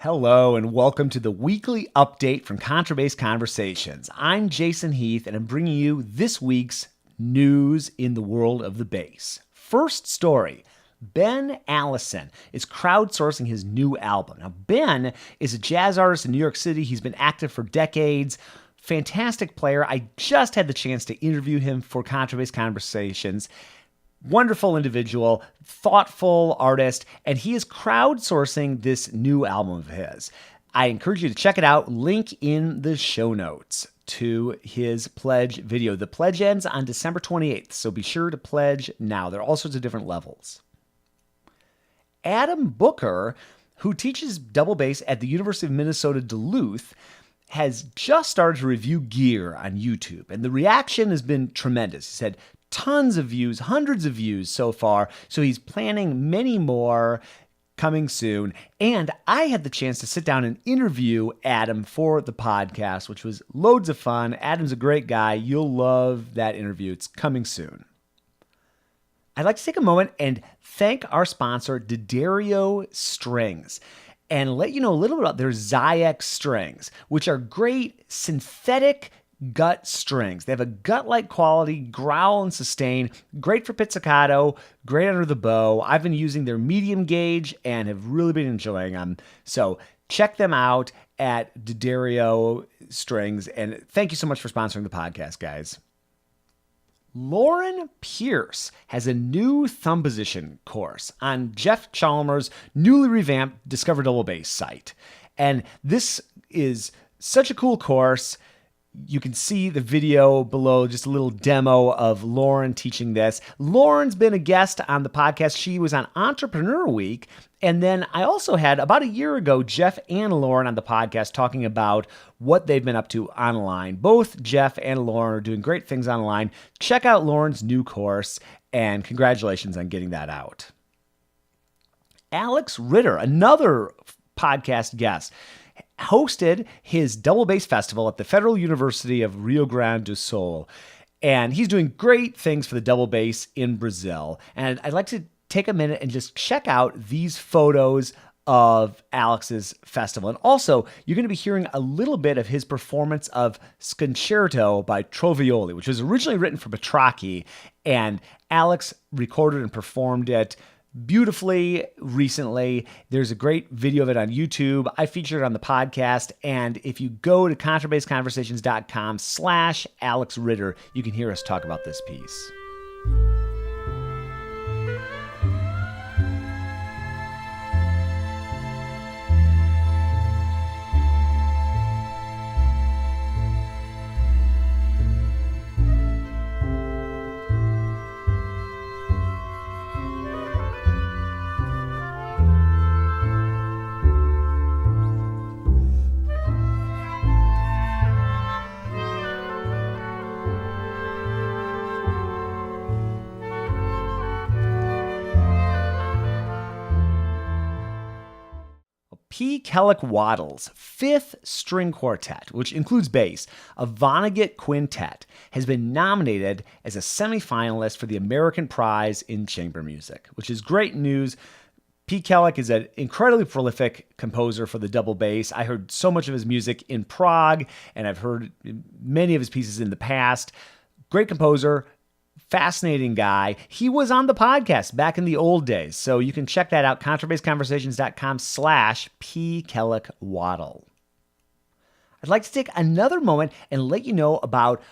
Hello and welcome to the weekly update from Contrabass Conversations. I'm Jason Heath and I'm bringing you this week's news in the world of the bass. First story, Ben Allison is crowdsourcing his new album. Now, Ben is a jazz artist in New York City. He's been active for decades. Fantastic player. I just had the chance to interview him for Contrabass Conversations. Wonderful individual, thoughtful artist, and he is crowdsourcing this new album of his. I encourage you to check it out. Link in the show notes to his pledge video. The pledge ends on December 28th, so be sure to pledge now. There are all sorts of different levels. Adam Booker, who teaches double bass at the University of Minnesota Duluth, has just started to review gear on YouTube, and the reaction has been tremendous. He said, tons of views, hundreds of views so far. So he's planning many more coming soon. And I had the chance to sit down and interview Adam for the podcast, which was loads of fun. Adam's a great guy. You'll love that interview. It's coming soon. I'd like to take a moment and thank our sponsor, D'Addario Strings, and let you know a little bit about their Zyx strings, which are great synthetic gut strings. They have a gut-like quality, growl and sustain, great for pizzicato, great under the bow. I've been using their medium gauge and have really been enjoying them. So check them out at D'Addario Strings, and thank you so much for sponsoring the podcast, guys. Lauren Pierce has a new thumb position course on Geoff Chalmers' newly revamped Discover Double Bass site. And this is such a cool course. You can see the video below, just a little demo of Lauren teaching this. Lauren's been a guest on the podcast. She was on Entrepreneur Week. And then I also had, about a year ago, Geoff and Lauren on the podcast talking about what they've been up to online. Both Geoff and Lauren are doing great things online. Check out Lauren's new course, and congratulations on getting that out. Alex Ritter, another podcast guest, hosted his double bass festival at the Federal University of Rio Grande do Sul. And he's doing great things for the double bass in Brazil. And I'd like to take a minute and just check out these photos of Alex's festival. And also, you're going to be hearing a little bit of his performance of Sconcerto by Trovioli, which was originally written for Petracchi. And Alex recorded and performed it beautifully recently. There's a great video of it on YouTube. I featured it on the podcast. And if you go to contrabassconversations.com/Alex Ritter, you can hear us talk about this piece. Kellach Waddle's fifth string quartet, which includes bass, a Vonnegut quintet, has been nominated as a semifinalist for the American Prize in Chamber Music, which is great news. Kellach is an incredibly prolific composer for the double bass. I heard so much of his music in Prague, and I've heard many of his pieces in the past. Great composer. Fascinating guy. He was on the podcast back in the old days, so you can check that out, contrabassconversations.com/Kellach Waddle. I'd like to take another moment and let you know about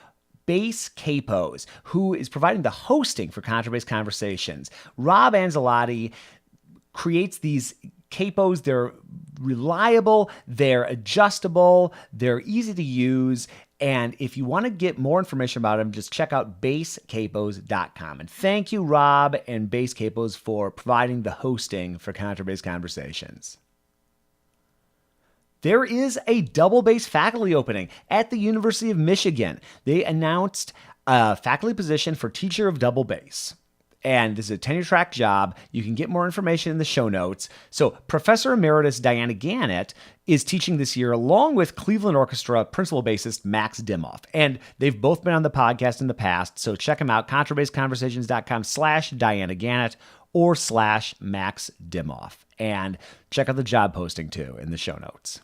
Bass Capos, who is providing the hosting for Contrabass Conversations. Rob Angelotti creates these capos. They're reliable, they're adjustable, they're easy to use. And if you want to get more information about them, just check out basscapos.com. And thank you, Rob and Bass Capos, for providing the hosting for Contrabass Conversations. There is a double bass faculty opening at the University of Michigan. They announced a faculty position for teacher of double bass. And this is a tenure-track job. You can get more information in the show notes. So Professor Emeritus Diana Gannett is teaching this year along with Cleveland Orchestra principal bassist Max Dimoff. And they've both been on the podcast in the past, so check them out, contrabassconversations.com/Diana Gannett or /Max Dimoff. and check out the job posting too in the show notes.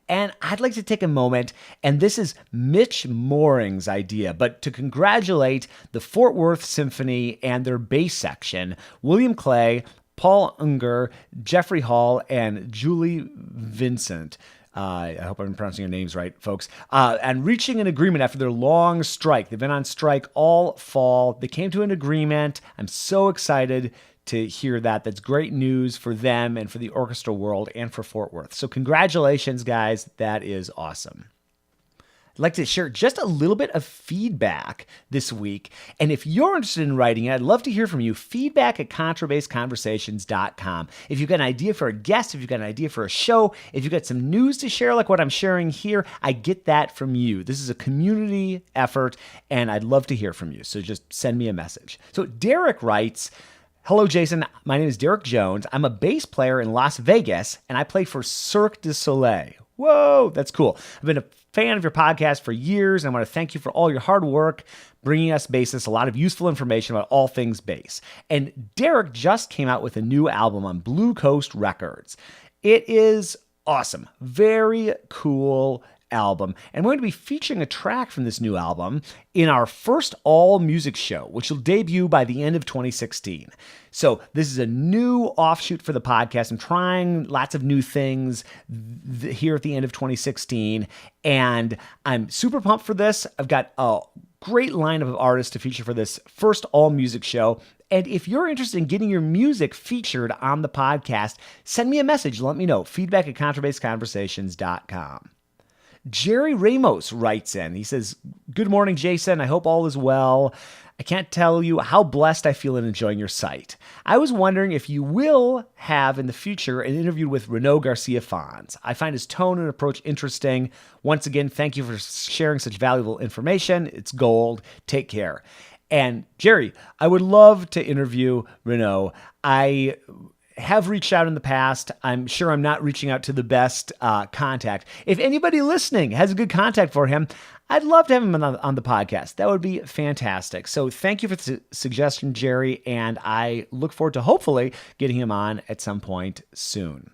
And I'd like to take a moment, and this is Mitch Mooring's idea, but to congratulate the Fort Worth Symphony and their bass section, William Clay, Paul Unger, Jeffrey Hall, and Julie Vincent. I hope I'm pronouncing your names right, folks. And reaching an agreement after their long strike. They've been on strike all fall. They came to an agreement. I'm so excited to hear that. That's great news for them and for the orchestra world and for Fort Worth. So congratulations, guys. That is awesome. I'd like to share just a little bit of feedback this week. And if you're interested in writing it, I'd love to hear from you. Feedback@contrabassconversations.com. If you've got an idea for a guest, if you've got an idea for a show, if you've got some news to share like what I'm sharing here, I get that from you. This is a community effort, and I'd love to hear from you. So just send me a message. So Derek writes, "Hello, Jason. My name is Derek Jones. I'm a bass player in Las Vegas, and I play for Cirque du Soleil." Whoa, that's cool. I've been a fan of your podcast for years, and I want to thank you for all your hard work bringing us bassists a lot of useful information about all things bass. And Derek just came out with a new album on Blue Coast Records. It is awesome. Very cool album. And we're going to be featuring a track from this new album in our first all-music show, which will debut by the end of 2016. So this is a new offshoot for the podcast. I'm trying lots of new things here at the end of 2016, and I'm super pumped for this. I've got a great lineup of artists to feature for this first all-music show. And if you're interested in getting your music featured on the podcast, send me a message. Let me know. Feedback@contrabassconversations.com. Jerry Ramos writes in. He says, "Good morning, Jason. I hope all is well. I can't tell you how blessed I feel in enjoying your site. I was wondering if you will have in the future an interview with Renaud Garcia Fons. I find his tone and approach interesting. Once again, thank you for sharing such valuable information. It's gold. Take care." And Jerry, I would love to interview Renaud. I have reached out in the past. I'm sure I'm not reaching out to the best contact. If anybody listening has a good contact for him, I'd love to have him on the podcast. That would be fantastic. So thank you for the suggestion, Jerry, and I look forward to hopefully getting him on at some point soon.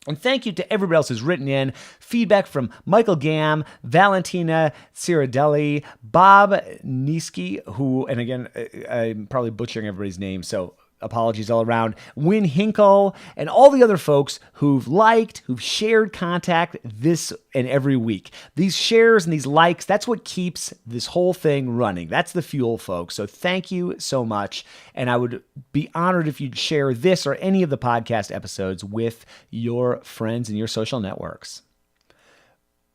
And thank you to everybody else who's written in. Feedback from Michael Gam, Valentina Ciradelli, Bob Niski, who, and again, I'm probably butchering everybody's name, so apologies all around, Win Hinkle, and all the other folks who've liked, who've shared contact this and every week. These shares and these likes, that's what keeps this whole thing running. That's the fuel, folks. So thank you so much. And I would be honored if you'd share this or any of the podcast episodes with your friends and your social networks.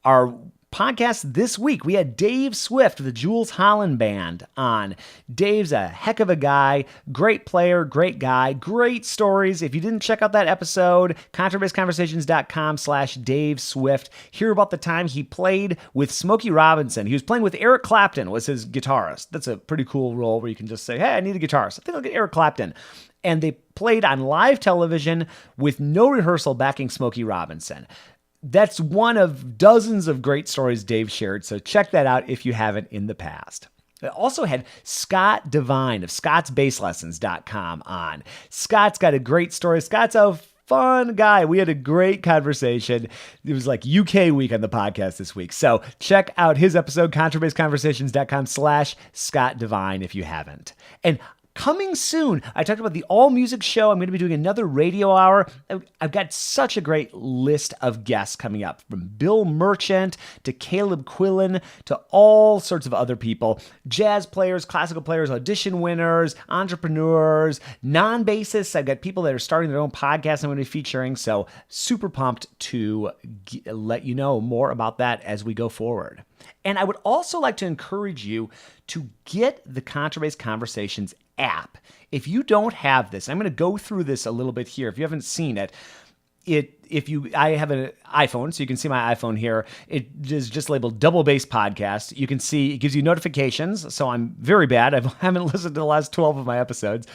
Our podcast this week, we had Dave Swift of the Jules Holland Band on. Dave's a heck of a guy, great player, great guy, great stories. If you didn't check out that episode, contrabassconversations.com/Dave Swift. Hear about the time he played with Smokey Robinson. He was playing with Eric Clapton, was his guitarist. That's a pretty cool role where you can just say, hey, I need a guitarist. I think I'll get Eric Clapton. And they played on live television with no rehearsal backing Smokey Robinson. That's one of dozens of great stories Dave shared, so check that out if you haven't in the past. I also had Scott Devine of scottsbasslessons.com on. Scott's got a great story. Scott's a fun guy. We had a great conversation. It was like UK week on the podcast this week. So check out his episode, contrabassconversations.com/Scott Devine if you haven't. And coming soon, I talked about the all-music show. I'm going to be doing another radio hour. I've got such a great list of guests coming up, from Bill Merchant to Caleb Quillen to all sorts of other people. Jazz players, classical players, audition winners, entrepreneurs, non-bassists. I've got people that are starting their own podcast I'm going to be featuring, so super pumped to let you know more about that as we go forward. And I would also like to encourage you to get the Contrabass Conversations app. If you don't have this, I'm going to go through this a little bit here. If you haven't seen it, I have an iPhone, so you can see my iPhone here. It is just labeled Double Bass Podcast. You can see it gives you notifications, so I'm very bad. I haven't listened to the last 12 of my episodes.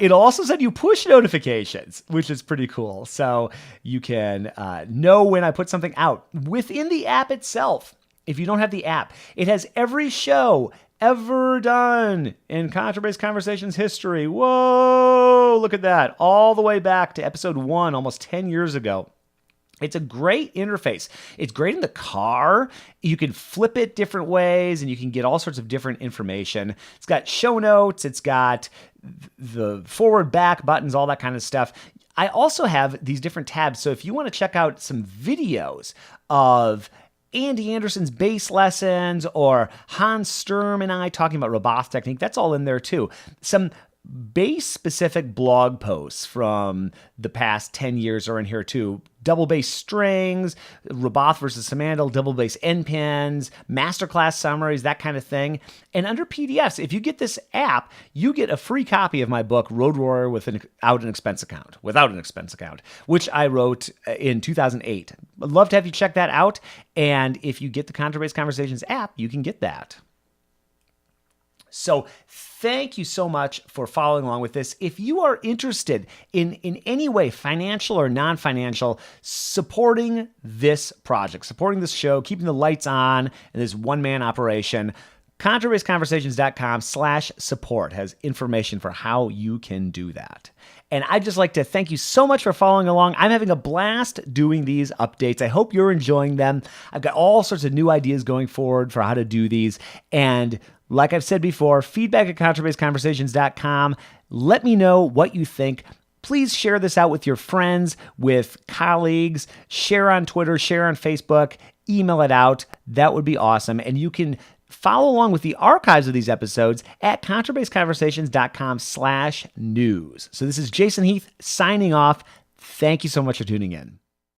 It'll also send you push notifications, which is pretty cool. So you can know when I put something out within the app itself. If you don't have the app, it has every show ever done in Contrabass Conversations history. Whoa, look at that. All the way back to episode 1, almost 10 years ago. It's a great interface. It's great in the car. You can flip it different ways and you can get all sorts of different information. It's got show notes. It's got the forward, back buttons, all that kind of stuff. I also have these different tabs. So if you want to check out some videos of Andy Anderson's bass lessons or Hans Sturm and I talking about Roboth technique, that's all in there too. Some bass-specific blog posts from the past 10 years are in here too. Double bass strings, Roboth versus Simandl, double bass end pins, masterclass summaries, that kind of thing. And under PDFs, if you get this app, you get a free copy of my book, Road Warrior without an expense account, which I wrote in 2008. I'd love to have you check that out. And if you get the Contrabass Conversations app, you can get that. So thank you so much for following along with this. If you are interested in any way, financial or non-financial, supporting this project, supporting this show, keeping the lights on in this one-man operation, contrabassconversations.com/support has information for how you can do that. And I'd just like to thank you so much for following along. I'm having a blast doing these updates. I hope you're enjoying them. I've got all sorts of new ideas going forward for how to do these. And like I've said before, feedback at contrabassconversations.com. Let me know what you think. Please share this out with your friends, with colleagues, share on Twitter, share on Facebook, email it out. That would be awesome. And you can follow along with the archives of these episodes at contrabassconversations.com/news. So this is Jason Heath signing off. Thank you so much for tuning in.